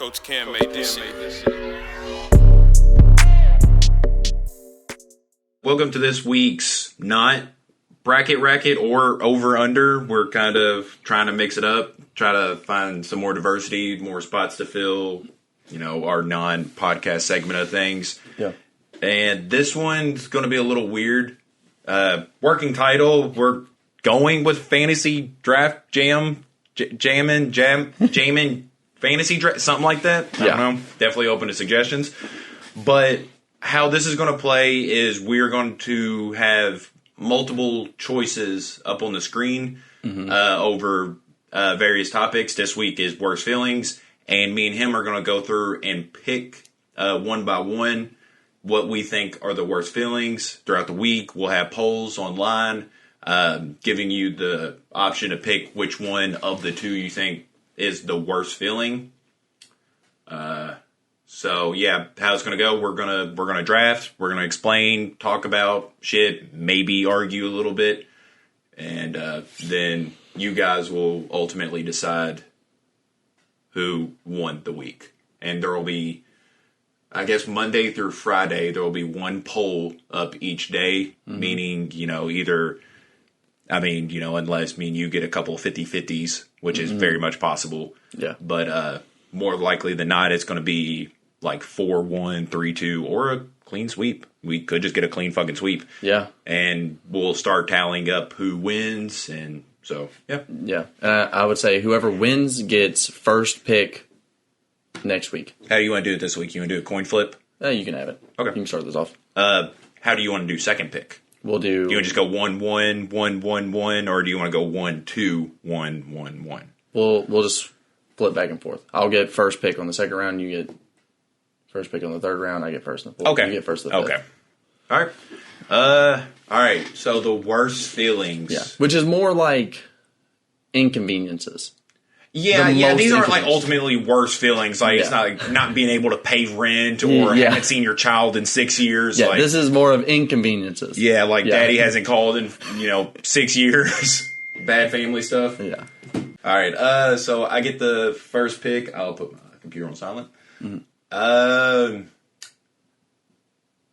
Coach Cam made this shit. Welcome to this week's not bracket racket or over under. We're kind of trying to mix it up, try to find some more diversity, more spots to fill, our non-podcast segment of things. Yeah. And this one's going to be a little weird. Working title, we're going with Fantasy Draft Jammin, Fantasy Draft, something like that. I don't know. Definitely open to suggestions. But how this is going to play is we're going to have multiple choices up on the screen over various topics. This week is worst feelings, and me and him are going to go through and pick one by one what we think are the worst feelings throughout the week. We'll have polls online giving you the option to pick which one of the two you think is the worst feeling. So yeah, how it's gonna go? We're gonna draft. We're gonna explain, talk about shit, maybe argue a little bit, and then you guys will ultimately decide who won the week. And there will be, I guess, Monday through Friday, there will be one poll up each day, meaning either, unless you get a couple of 50-50s, which is very much possible. Yeah, but more likely than not, it's going to be like 4-1, 3-2, or a clean sweep. We could just get a clean fucking sweep. Yeah. And we'll start tallying up who wins. And so, yeah. Yeah. I would say whoever wins gets first pick next week. How do you want to do it this week? You want to do a coin flip? You can have it. Okay. You can start this off. How do you want to do second pick? We'll do... Do you want to just go 1-1, 1-1-1, or do you want to go 1-2, 1-1-1? We'll just flip back and forth. I'll get first pick on the second round. You get first pick on the third round. I get first in the fourth. Okay. You get first in the fifth. Okay. All right. So the worst feelings. Yeah. Which is more like inconveniences. Yeah. These aren't like ultimately worst feelings. Like it's not like not being able to pay rent or haven't seen your child in 6 years. Yeah. Like, this is more of inconveniences. Yeah. Like daddy hasn't called in 6 years. Bad family stuff. Yeah. All right. So I get the first pick. I'll put my computer on silent.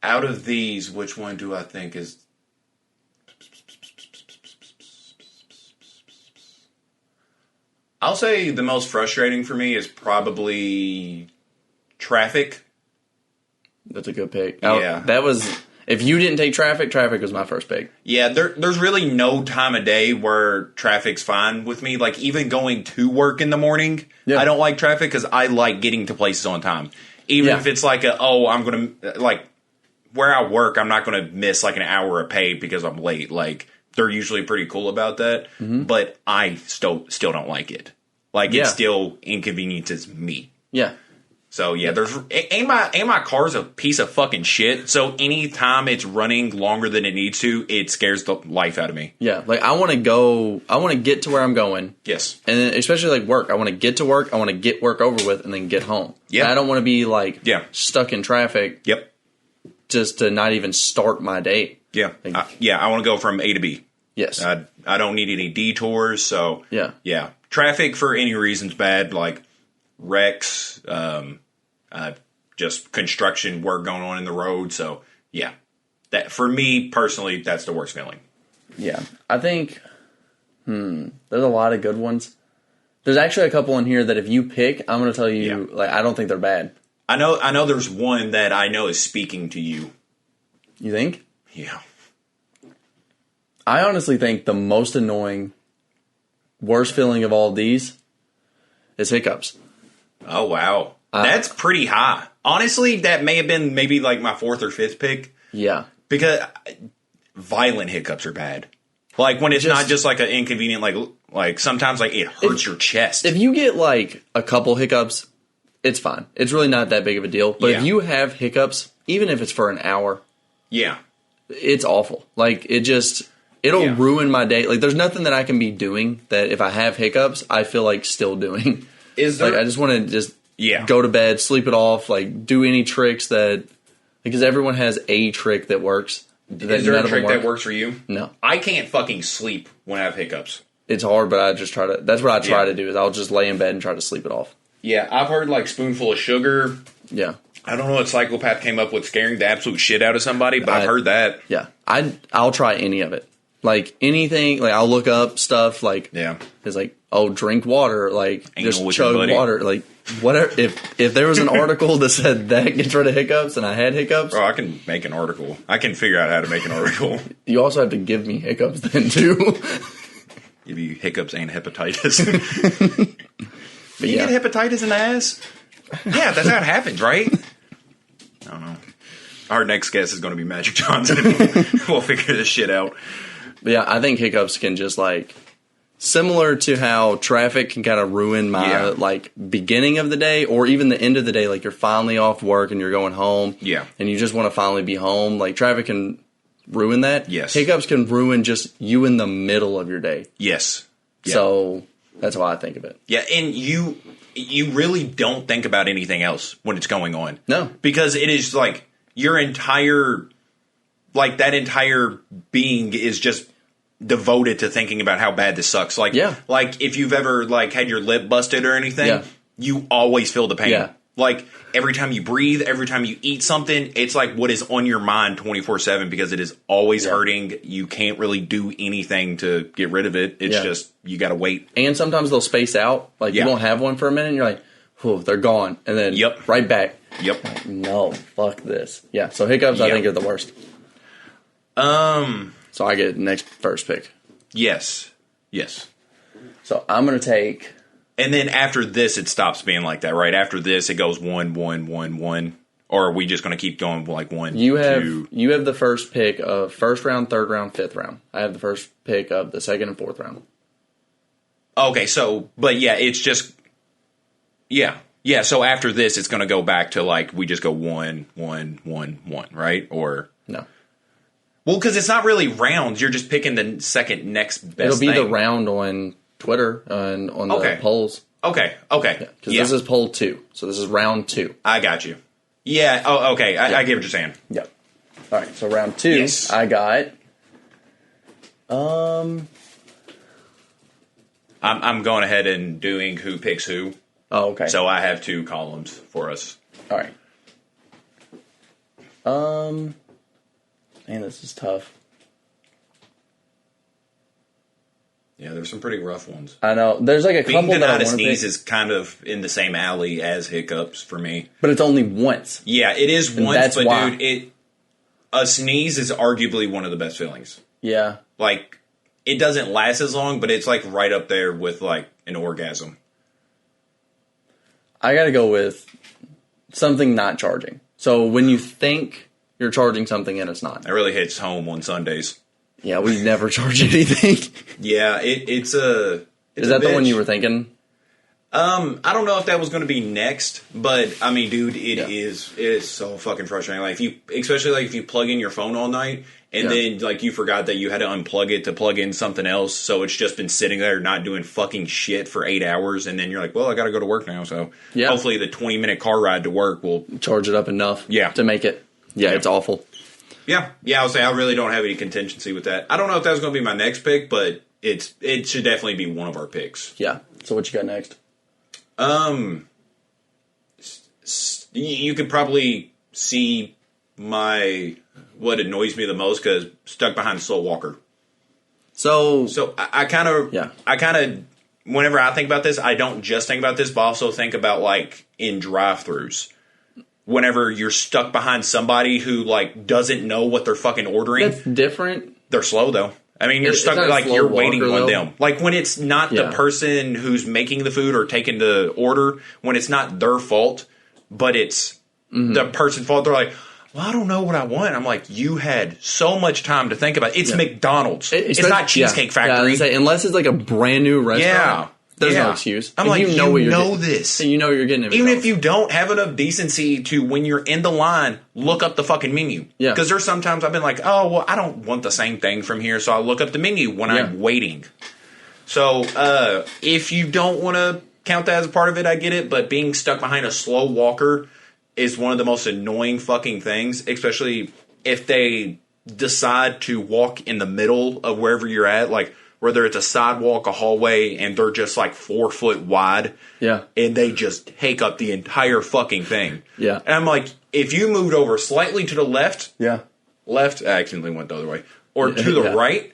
Out of these, which one do I think is... I'll say the most frustrating for me is probably traffic. That's a good pick. Yeah. That was... If you didn't take traffic was my first pick. Yeah, there's really no time of day where traffic's fine with me. Like, even going to work in the morning, I don't like traffic because I like getting to places on time. Even if it's like I'm going to, like, where I work, I'm not going to miss, like, an hour of pay because I'm late. Like, they're usually pretty cool about that. But I still don't like it. Like, it still inconveniences me. Yeah. So, yeah, my car's a piece of fucking shit. So, anytime it's running longer than it needs to, it scares the life out of me. Yeah, like, I want to get to where I'm going. Yes. And then especially, like, work. I want to get to work, I want to get work over with, and then get home. Yeah. I don't want to be, like, stuck in traffic. Yep. Just to not even start my day. Yeah. Like, I want to go from A to B. Yes. I don't need any detours, so... Yeah. Traffic, for any reason's bad, like... wrecks, just construction work going on in the road. So, yeah. That for me, personally, that's the worst feeling. Yeah. I think, there's a lot of good ones. There's actually a couple in here that if you pick, I'm going to tell you, like, I don't think they're bad. I know there's one that I know is speaking to you. You think? Yeah. I honestly think the most annoying, worst feeling of all of these is hiccups. Oh, wow. That's pretty high. Honestly, that may have been maybe like my fourth or fifth pick. Yeah. Because violent hiccups are bad. Like when it's not just like an inconvenient, like sometimes like it hurts your chest. If you get like a couple hiccups, it's fine. It's really not that big of a deal. But if you have hiccups, even if it's for an hour, it's awful. Like it'll ruin my day. Like there's nothing that I can be doing that if I have hiccups, I feel like still doing. Is there, like I just want to go to bed, sleep it off, like do any tricks that because everyone has a trick that works. Is there a trick that works for you? No. I can't fucking sleep when I have hiccups. It's hard, but I just try to. That's what I try to do. Is I'll just lay in bed and try to sleep it off. Yeah, I've heard like spoonful of sugar. Yeah. I don't know what psychopath came up with scaring the absolute shit out of somebody, but I've heard that. Yeah. I'll try any of it. Like anything, like I'll look up stuff like, it's like, oh, drink water, like just chug water, like whatever. If there was an article that said that gets rid of hiccups and I had hiccups. Oh, I can make an article. I can figure out how to make an article. You also have to give me hiccups then too. Give you hiccups and hepatitis. But you get hepatitis in the ass? Yeah, that's how it happens, right? I don't know. Our next guest is going to be Magic Johnson. We'll figure this shit out. But yeah, I think hiccups can just like, similar to how traffic can kind of ruin my like beginning of the day or even the end of the day. Like you're finally off work and you're going home. Yeah. And you just want to finally be home. Like traffic can ruin that. Yes. Hiccups can ruin just you in the middle of your day. Yes. Yeah. So that's why I think of it. Yeah. And you really don't think about anything else when it's going on. No. Because it is like your entire, like that entire being is just devoted to thinking about how bad this sucks. Like, like if you've ever like had your lip busted or anything, you always feel the pain. Yeah. Like every time you breathe, every time you eat something, it's like what is on your mind 24/7 because it is always hurting. You can't really do anything to get rid of it. It's just, you got to wait. And sometimes they'll space out. Like you won't have one for a minute and you're like, oh, they're gone. And then right back. Yep. Like, no, fuck this. Yeah. So hiccups, I think, are the worst. So I get next first pick. Yes. Yes. So I'm going to take. And then after this, it stops being like that, right? After this, it goes 1, 1, 1, 1. Or are we just going to keep going like 1, you have, 2? You have the first pick of first round, third round, fifth round. I have the first pick of the second and fourth round. Okay, so, but yeah, it's just, yeah. Yeah, so after this, it's going to go back to like, we just go 1, 1, 1, 1, right? Or. No. Well, because it's not really rounds. You're just picking the second next best thing. It'll be the round on Twitter and on the polls. Okay. Okay. Because this is poll 2. So this is round 2. I got you. Yeah. Oh, okay. I get what you're saying. Yep. All right. So round 2, yes. I got. I'm going ahead and doing who picks who. Oh, okay. So I have 2 columns for us. All right. Man, this is tough. Yeah, there's some pretty rough ones. I know. There's like a couple that I want to sneeze is kind of in the same alley as hiccups for me. But it's only once. Yeah, it is once, but why. Dude, a sneeze is arguably one of the best feelings. Yeah. Like, it doesn't last as long, but it's like right up there with like an orgasm. I gotta go with something not charging. So when you think you're charging something and it's not. That really hits home on Sundays. Yeah, we never charge anything. Yeah, it's a. Is that the one you were thinking? I don't know if that was going to be next, but I mean, dude, it is so fucking frustrating. Like especially like if you plug in your phone all night and then like you forgot that you had to unplug it to plug in something else, so it's just been sitting there not doing fucking shit for 8 hours, and then you're like, well, I got to go to work now, so hopefully the 20-minute car ride to work will charge it up enough. To make it. Yeah, it's awful. Yeah, I'll say I really don't have any contingency with that. I don't know if that's going to be my next pick, but it should definitely be one of our picks. Yeah. So what you got next? You could probably see what annoys me the most because stuck behind a slow walker. So I kind of whenever I think about this, I don't just think about this, but I also think about like in drive-thrus. Whenever you're stuck behind somebody who like doesn't know what they're fucking ordering, that's different. They're slow though. I mean, you're stuck like you're waiting on them. Like when it's not the person who's making the food or taking the order, when it's not their fault, but it's the person's fault. They're like, well, I don't know what I want. I'm like, you had so much time to think about it. It's McDonald's. It's not Cheesecake Factory. Say, unless it's like a brand new restaurant. Yeah. There's no excuse. I'm like, you know this. And you know what you're getting. Even if you don't have enough decency to, when you're in the line, look up the fucking menu. Yeah. Because there's sometimes I've been like, oh, well, I don't want the same thing from here, so I'll look up the menu when I'm waiting. So if you don't want to count that as a part of it, I get it. But being stuck behind a slow walker is one of the most annoying fucking things, especially if they decide to walk in the middle of wherever you're at. Like, whether it's a sidewalk, a hallway, and they're just like 4 foot wide. Yeah. And they just take up the entire fucking thing. Yeah. And I'm like, if you moved over slightly to the left, I accidentally went the other way, or to the right,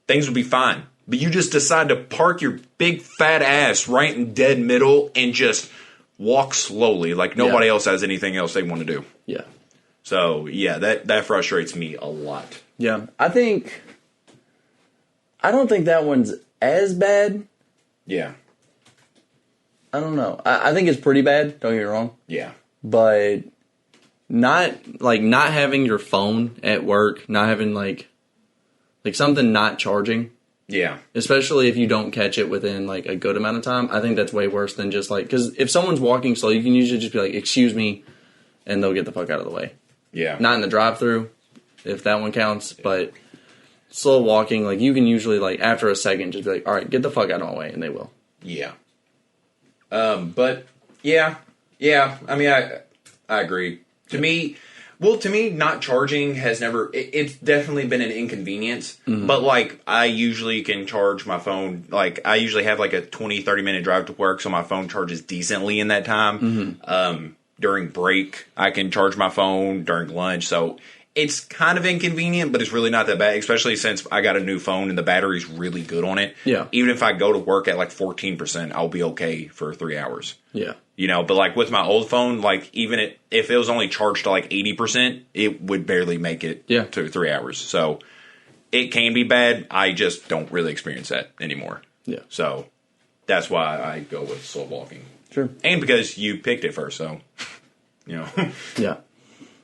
things would be fine. But you just decide to park your big fat ass right in dead middle and just walk slowly like nobody else has anything else they want to do. Yeah. So, yeah, that frustrates me a lot. Yeah. I don't think that one's as bad. Yeah. I don't know. I think it's pretty bad, don't get me wrong. Yeah. But not having your phone at work, not having like something not charging. Yeah. Especially if you don't catch it within like a good amount of time. I think that's way worse than just like, because if someone's walking slow, you can usually just be like, excuse me, and they'll get the fuck out of the way. Yeah. Not in the drive-thru, if that one counts, but slow walking, like you can usually like after a second just be like, all right, get the fuck out of my way, and they will. Yeah. But yeah. I mean, I agree. To me, not charging has never. It's definitely been an inconvenience. Mm-hmm. But like, I usually can charge my phone. Like, I usually have like a 20-30 minute drive to work, so my phone charges decently in that time. Mm-hmm. During break, I can charge my phone during lunch. So it's kind of inconvenient, but it's really not that bad, especially since I got a new phone and the battery's really good on it. Yeah. Even if I go to work at like 14%, I'll be okay for 3 hours. Yeah. You know, but like with my old phone, like even if it was only charged to like 80%, it would barely make it to 3 hours. So it can be bad. I just don't really experience that anymore. Yeah. So that's why I go with slow walking. Sure. And because you picked it first, so, you know. Yeah.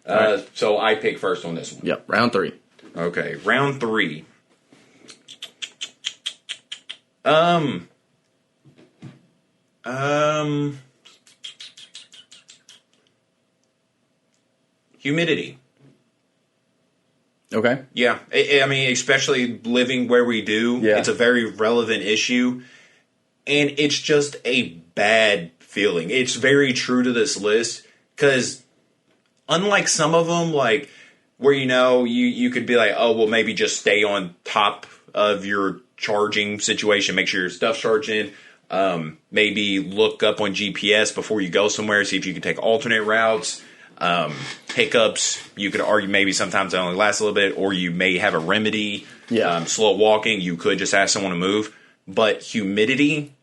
Right. So I pick first on this one. Yep. Round 3. Okay. Round 3. Humidity. Okay. Yeah. I mean, especially living where we do, it's a very relevant issue. And it's just a bad feeling. It's very true to this list because unlike some of them, like where, you know, you could be like, oh, well, maybe just stay on top of your charging situation. Make sure your stuff's charging. Maybe look up on GPS before you go somewhere. See if you can take alternate routes. Hiccups, you could argue maybe sometimes they only last a little bit, or you may have a remedy. Yeah. Slow walking, you could just ask someone to move. But humidity,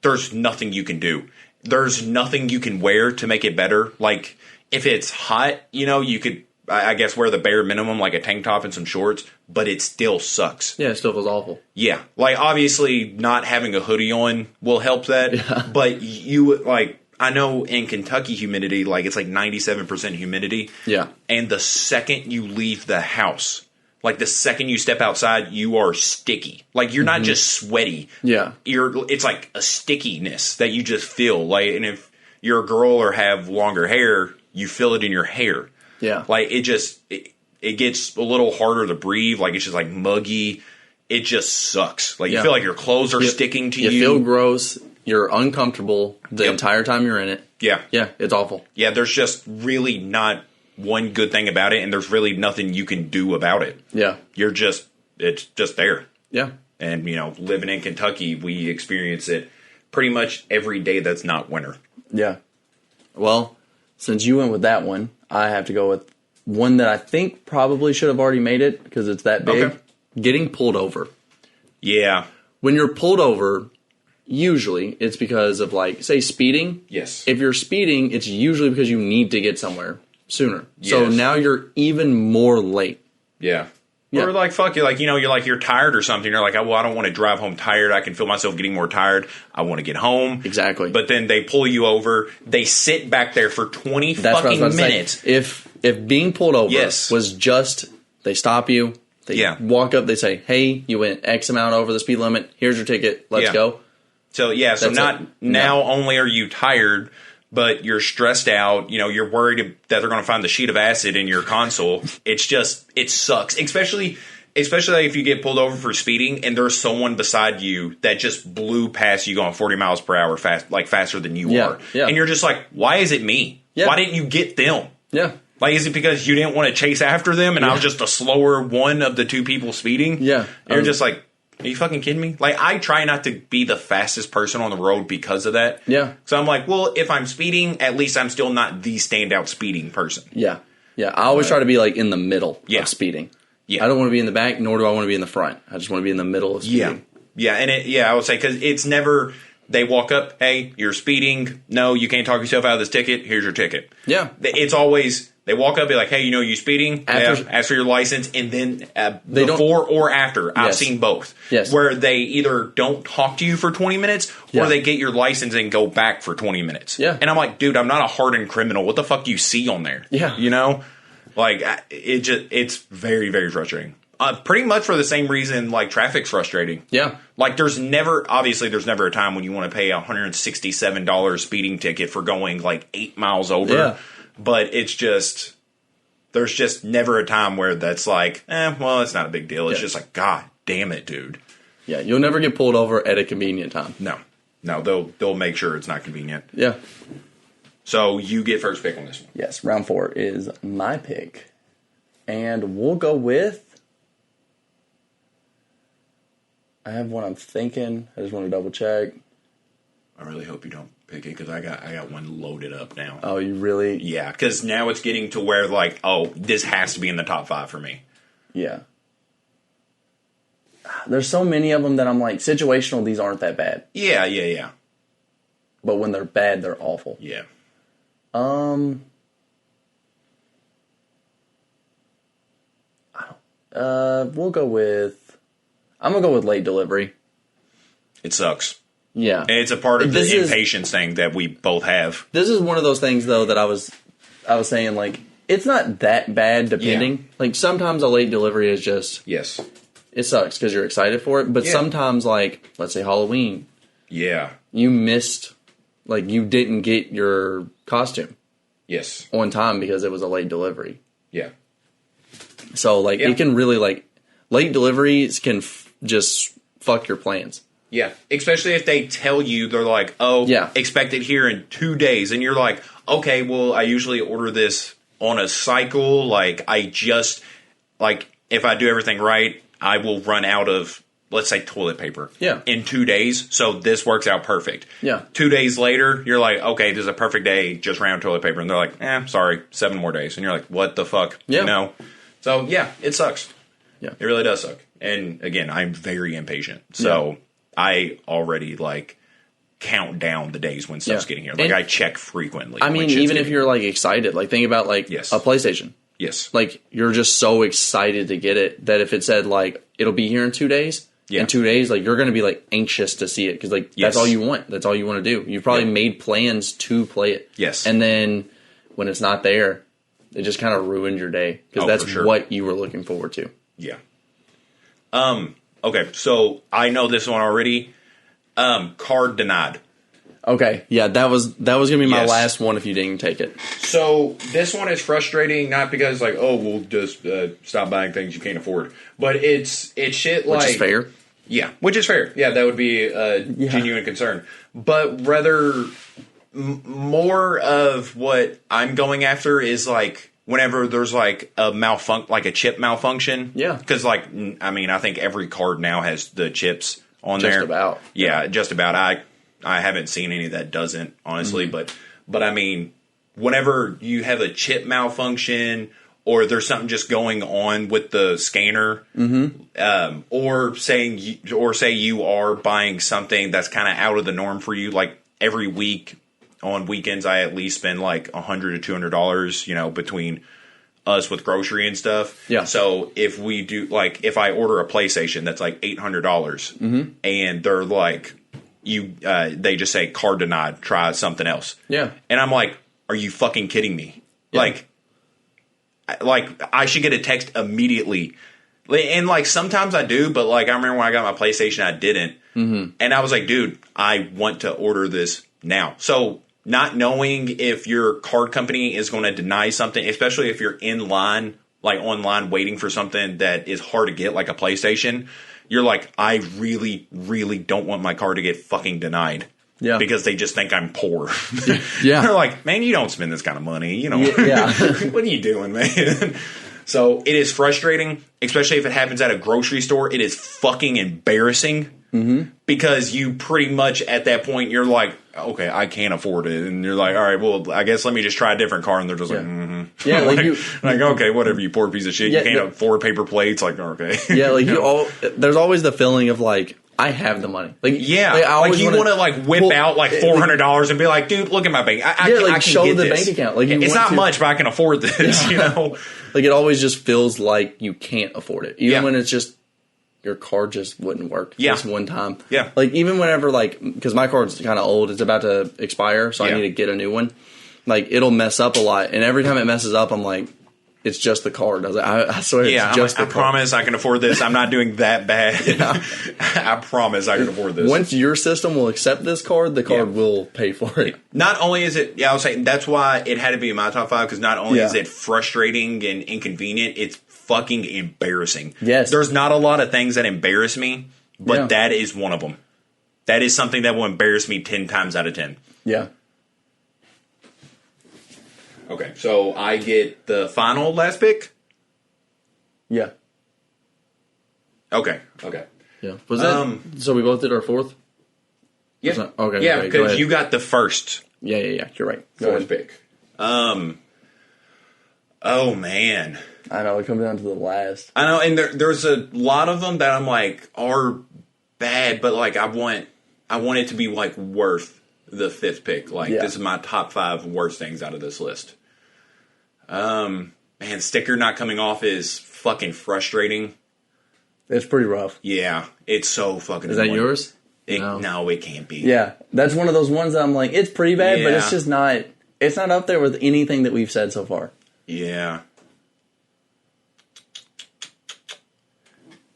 there's nothing you can do. There's nothing you can wear to make it better. Like, if it's hot, you know, you could, I guess, wear the bare minimum, like a tank top and some shorts, but it still sucks. Yeah, it still feels awful. Yeah. Like, obviously, not having a hoodie on will help that. Yeah. But you, like, I know in Kentucky humidity, like, it's like 97% humidity. Yeah. And the second you leave the house, like, the second you step outside, you are sticky. Like, you're not just sweaty. Yeah. It's like a stickiness that you just feel. Like, and if you're a girl or have longer hair, you feel it in your hair. Yeah. Like, it gets a little harder to breathe. Like, it's just, like, muggy. It just sucks. Like, you feel like your clothes are sticking to you. You feel gross. You're uncomfortable the entire time you're in it. Yeah. Yeah, it's awful. Yeah, there's just really not one good thing about it, and there's really nothing you can do about it. Yeah. It's just there. Yeah. And, you know, living in Kentucky, we experience it pretty much every day that's not winter. Yeah. Well, since you went with that one, I have to go with one that I think probably should have already made it because it's that big. Okay. Getting pulled over. Yeah. When you're pulled over, usually it's because of, like, say, speeding. Yes. If you're speeding, it's usually because you need to get somewhere sooner. Yes. So now you're even more late. Yeah. Or like, fuck you, like, you know, you're tired or something. You're like, well, I don't want to drive home tired. I can feel myself getting more tired. I want to get home. Exactly. But then they pull you over. They sit back there for 20 fucking minutes. If being pulled over was just, they stop you, they walk up, they say, hey, you went X amount over the speed limit. Here's your ticket. Let's go. So, now only are you tired, but you're stressed out. You know, you're worried that they're going to find the sheet of acid in your console. It's just, it sucks. Especially if you get pulled over for speeding and there's someone beside you that just blew past you going 40 miles per hour faster than you are. Yeah. And you're just like, why is it me? Yeah. Why didn't you get them? Yeah. Like, is it because you didn't want to chase after them and I was just a slower one of the two people speeding? Yeah. And you're just like, Are you fucking kidding me? Like, I try not to be the fastest person on the road because of that. Yeah. So I'm like, well, if I'm speeding, at least I'm still not the standout speeding person. Yeah. Yeah. I always try to be like in the middle of speeding. Yeah. I don't want to be in the back, nor do I want to be in the front. I just want to be in the middle of speeding. Yeah. And I would say, because it's never, they walk up, hey, you're speeding. No, you can't talk yourself out of this ticket. Here's your ticket. Yeah. It's always, they walk up, be like, hey, you speeding? Ask for your license. And then before or after, I've seen both. Yes. Where they either don't talk to you for 20 minutes or they get your license and go back for 20 minutes. Yeah. And I'm like, dude, I'm not a hardened criminal. What the fuck do you see on there? Yeah. You know? Like, it's very, very frustrating. Pretty much for the same reason, like, traffic's frustrating. Yeah. Like, there's never a time when you want to pay a $167 speeding ticket for going, like, 8 miles over. Yeah. But it's just, there's just never a time where that's like, well, it's not a big deal. It's just like, God damn it, dude. Yeah, you'll never get pulled over at a convenient time. No, they'll make sure it's not convenient. Yeah. So you get first pick on this one. Yes, round 4 is my pick. And we'll go with, I have one I'm thinking. I just want to double check. I really hope you don't pick it, because I got one loaded up now. Oh, you really? Yeah, because now it's getting to where, like, oh, this has to be in the top 5 for me. Yeah. There's so many of them that I'm like, situational, these aren't that bad. Yeah. But when they're bad, they're awful. Yeah. We'll go with, I'm going to go with late delivery. It sucks. Yeah. And it's a part of the impatience thing that we both have. This is one of those things, though, that I was saying, like, it's not that bad, depending. Yeah. Like, sometimes a late delivery is just... Yes. It sucks because you're excited for it. But sometimes, like, let's say Halloween. Yeah. You missed... Like, you didn't get your costume. Yes. On time because it was a late delivery. Yeah. So, like, it can really, like... Late deliveries can just fuck your plans. Yeah, especially if they tell you, they're like, oh, expect it here in 2 days. And you're like, okay, well, I usually order this on a cycle. Like, if I do everything right, I will run out of, let's say, toilet paper in 2 days. So this works out perfect. Yeah. 2 days later, you're like, okay, this is a perfect day, just ran out of toilet paper. And they're like, sorry, 7 more days. And you're like, what the fuck? Yeah. You know? So, yeah, it sucks. Yeah. It really does suck. And, again, I'm very impatient. So... Yeah. I already, like, count down the days when stuff's getting here. Like, and I check frequently. I mean, even if you're, like, excited. Like, think about, like, a PlayStation. Yes. Like, you're just so excited to get it that if it said, like, it'll be here in 2 days, in 2 days, like, you're going to be, like, anxious to see it. Because, like, that's all you want. That's all you want to do. You've probably made plans to play it. Yes. And then when it's not there, it just kind of ruined your day. Because that's what you were looking forward to. Yeah. Okay, so I know this one already. Card denied. Okay, yeah, that was gonna be my last one if you didn't take it. So this one is frustrating, not because like, oh, we'll just stop buying things you can't afford, but it's shit like, which is fair. Yeah, which is fair. Yeah, that would be a genuine concern, but rather more of what I'm going after is like. Whenever there's like a chip malfunction, because like I mean I think every card now has the chips on there. Just about, just about. I haven't seen any that doesn't honestly, but I mean whenever you have a chip malfunction or there's something just going on with the scanner, or say you are buying something that's kind of out of the norm for you, like every week. On weekends, I at least spend like $100 to $200, between us with grocery and stuff. Yeah. So if we do, like, if I order a PlayStation that's like $800, and they're like, they just say card denied, try something else. Yeah. And I'm like, are you fucking kidding me? Yeah. Like I should get a text immediately. And like sometimes I do, but like I remember when I got my PlayStation, I didn't. And I was like, dude, I want to order this now. So. Not knowing if your card company is going to deny something, especially if you're in line, like online waiting for something that is hard to get, like a PlayStation, you're like, I really, really don't want my card to get fucking denied. Yeah. Because they just think I'm poor. Yeah. They're like, man, you don't spend this kind of money. What are you doing, man? So it is frustrating, especially if it happens at a grocery store. It is fucking embarrassing because you pretty much at that point you're like, okay, I can't afford it, and you're like, all right, well, I guess let me just try a different car, and they're just like, yeah, like okay, whatever, you poor piece of shit, you can't afford paper plates, like okay, yeah, like there's always the feeling of like, I have the money, like like you want to like whip out like $400 and be like, dude, look at my bank, I can show get the this. bank account, like it's not much, but I can afford this, you know, like it always just feels like you can't afford it, even when it's just. Your card just wouldn't work this one time. Yeah. Like, even whenever, like, because my card's kind of old, it's about to expire, so I need to get a new one. Like, it'll mess up a lot. And every time it messes up, I'm like, it's just the card. I swear it's just the card. I promise I can afford this. I'm not doing that bad. I promise I can afford this. Once your system will accept this card, the card will pay for it. Not only is it, I was saying, that's why it had to be in my top 5, because not only is it frustrating and inconvenient, it's fucking embarrassing. Yes. There's not a lot of things that embarrass me, but that is one of them. That is something that will embarrass me 10 times out of 10. Yeah. Okay, so I get the final last pick? Yeah. Okay. Yeah. Was that, so we both did our fourth? Yeah. Okay. Yeah, because you got the first. Yeah. You're right. Fourth pick. Oh, man. I know, it comes down to the last. I know, and there's a lot of them that I'm like are bad, but like I want it to be like worth the 5th pick. Like this is my top 5 worst things out of this list. Man, sticker not coming off is fucking frustrating. It's pretty rough. Yeah, it's so fucking. Is that yours? No, it can't be. Yeah, that's one of those ones that I'm like, it's pretty bad, but it's just not. It's not up there with anything that we've said so far. Yeah.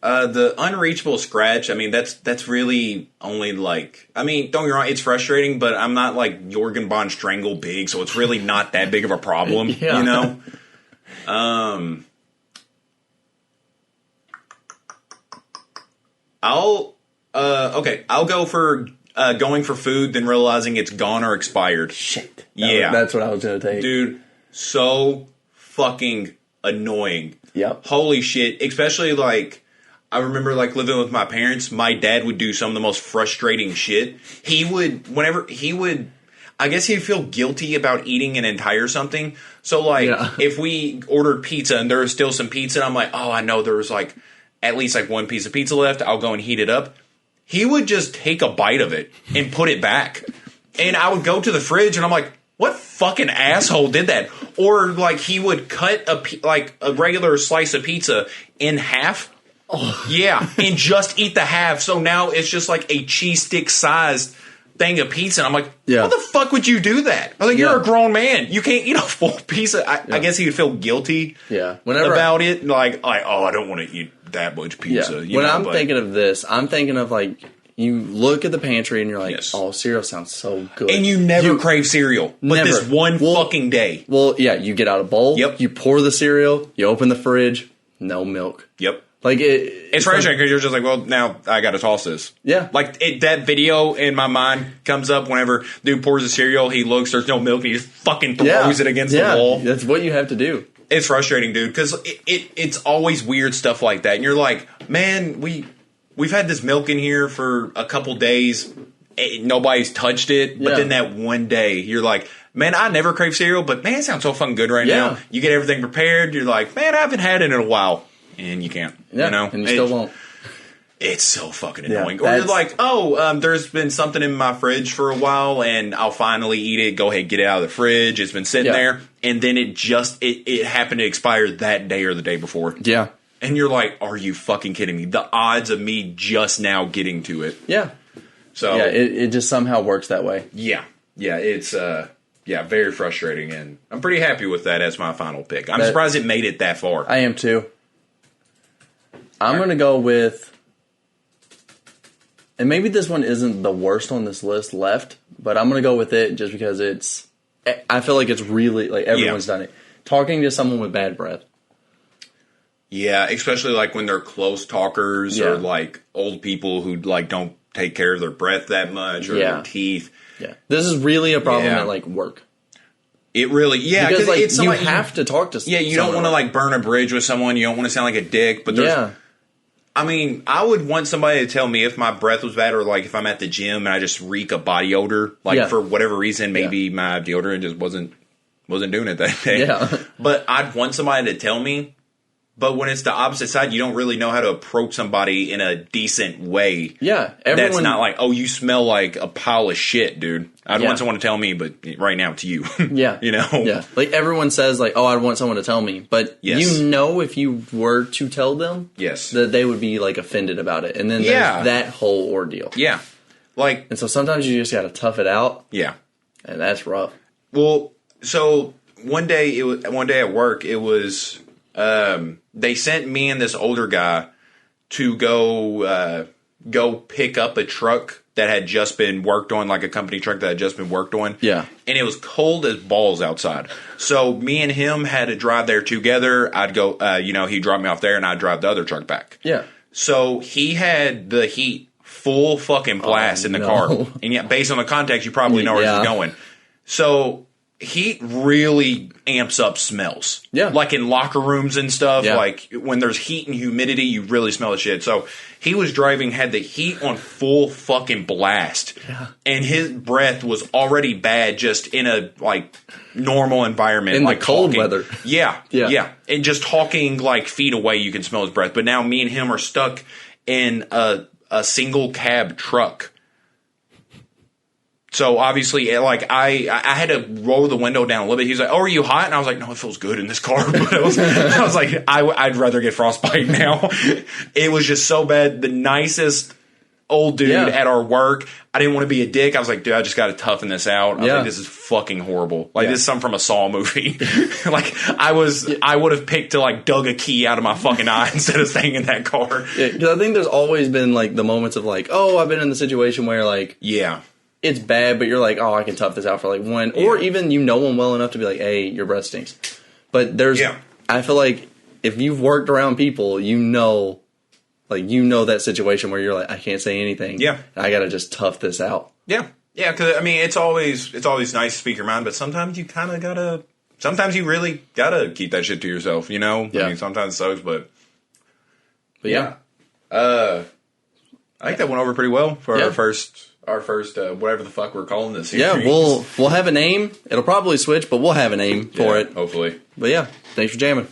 The unreachable scratch, I mean, that's really only like, I mean, don't get me wrong, it's frustrating, but I'm not like Jorgen von Strangle big, so it's really not that big of a problem, you know? I'll go for going for food, then realizing it's gone or expired. Shit. That's what I was going to take. Dude, so fucking annoying. Yep. Holy shit. Especially like, I remember like living with my parents, my dad would do some of the most frustrating shit. I guess he'd feel guilty about eating an entire something. So like, if we ordered pizza and there was still some pizza, and I'm like, oh, I know there was like at least like one piece of pizza left, I'll go and heat it up. He would just take a bite of it and put it back. And I would go to the fridge and I'm like, what fucking asshole did that? Or like he would cut a regular slice of pizza in half. Oh. Yeah, and just eat the half. So now it's just like a cheese stick sized thing of pizza. And I'm like, what the fuck would you do that? I'm like, you're a grown man. You can't eat a full pizza. I guess he would feel guilty about it. Like, oh, I don't want to eat that much pizza. Yeah. I'm thinking of this, I'm thinking of like, you look at the pantry and you're like, oh, cereal sounds so good. And you never crave cereal. But this one fucking day. Well, yeah, you get out a bowl. Yep. You pour the cereal. You open the fridge. No milk. Yep. Like it's frustrating because you're just like, well, now I got to toss this. Yeah. Like that video in my mind comes up whenever dude pours the cereal, he looks, there's no milk, and he just fucking throws it against the wall. That's what you have to do. It's frustrating, dude, because it's always weird stuff like that. And you're like, man, we've had this milk in here for a couple days. Nobody's touched it. But then that one day, you're like, man, I never crave cereal, but man, it sounds so fucking good right now. You get everything prepared. You're like, man, I haven't had it in a while. And you can't, you know? And you still won't. It's so fucking annoying. Or you're like, there's been something in my fridge for a while, and I'll finally eat it. Go ahead, get it out of the fridge. It's been sitting there. And then it happened to expire that day or the day before. Yeah. And you're like, are you fucking kidding me? The odds of me just now getting to it. Yeah. So it just somehow works that way. Yeah. Yeah, it's very frustrating, and I'm pretty happy with that as my final pick. I'm surprised it made it that far. I am too. I'm going to go with, and maybe this one isn't the worst on this list left, but I'm going to go with it just because I feel like it's really, like, everyone's done it. Talking to someone with bad breath. Yeah, especially like when they're close talkers or like old people who like don't take care of their breath that much or their teeth. Yeah. This is really a problem at like work. It really, because like it's you have to talk to. Yeah, you don't want to like burn a bridge with someone. You don't want to sound like a dick. But there's, I mean, I would want somebody to tell me if my breath was bad, or like if I'm at the gym and I just reek a body odor, like for whatever reason, maybe my deodorant just wasn't doing it that day. Yeah, but I'd want somebody to tell me. But when it's the opposite side, you don't really know how to approach somebody in a decent way. Yeah. That's not like, oh, you smell like a pile of shit, dude. I'd want someone to tell me, but right now it's you. Yeah. You know? Yeah. Like everyone says, like, oh, I'd want someone to tell me. But you know if you were to tell them, that they would be, like, offended about it. And then there's that whole ordeal. Yeah. Like, and so sometimes you just got to tough it out. Yeah. And that's rough. Well, so one day at work, it was... they sent me and this older guy to go pick up a truck that had just been worked on, like a company truck that had just been worked on. Yeah. And it was cold as balls outside. So me and him had to drive there together. I'd go, he'd drop me off there and I'd drive the other truck back. Yeah. So he had the heat full fucking blast in the car. And yet, based on the context, you probably know where this is going. So... heat really amps up smells. Yeah. Like in locker rooms and stuff. Yeah. Like when there's heat and humidity, you really smell the shit. So he was driving, had the heat on full fucking blast. Yeah. And his breath was already bad just in a like normal environment. In like the cold talking. Weather. Yeah. Yeah. Yeah. And just talking like feet away, you can smell his breath. But now me and him are stuck in a single cab truck. So obviously, like I had to roll the window down a little bit. He was like, "Oh, are you hot?" And I was like, "No, it feels good in this car." But I was like, "I'd rather get frostbite now." It was just so bad. The nicest old dude at our work. I didn't want to be a dick. I was like, "Dude, I just got to toughen this out." I was like, "This is fucking horrible." Like this is something from a Saw movie. Like I would have picked to like dug a key out of my fucking eye instead of staying in that car. Yeah, because I think there's always been like the moments of like, "Oh, I've been in the situation where like it's bad, but you're like, oh, I can tough this out for like one," or even you know them well enough to be like, "Hey, your breath stinks." But there's, I feel like if you've worked around people, you know that situation where you're like, I can't say anything. Yeah, I got to just tough this out. Yeah, yeah. Because I mean, it's always nice to speak your mind, but sometimes you kind of gotta. Sometimes you really gotta keep that shit to yourself. You know, I mean, sometimes it sucks, but yeah. I think that went over pretty well for our first whatever the fuck we're calling this series. Yeah, we'll have a name. It'll probably switch, but we'll have a name for it. Hopefully. But yeah, thanks for jamming.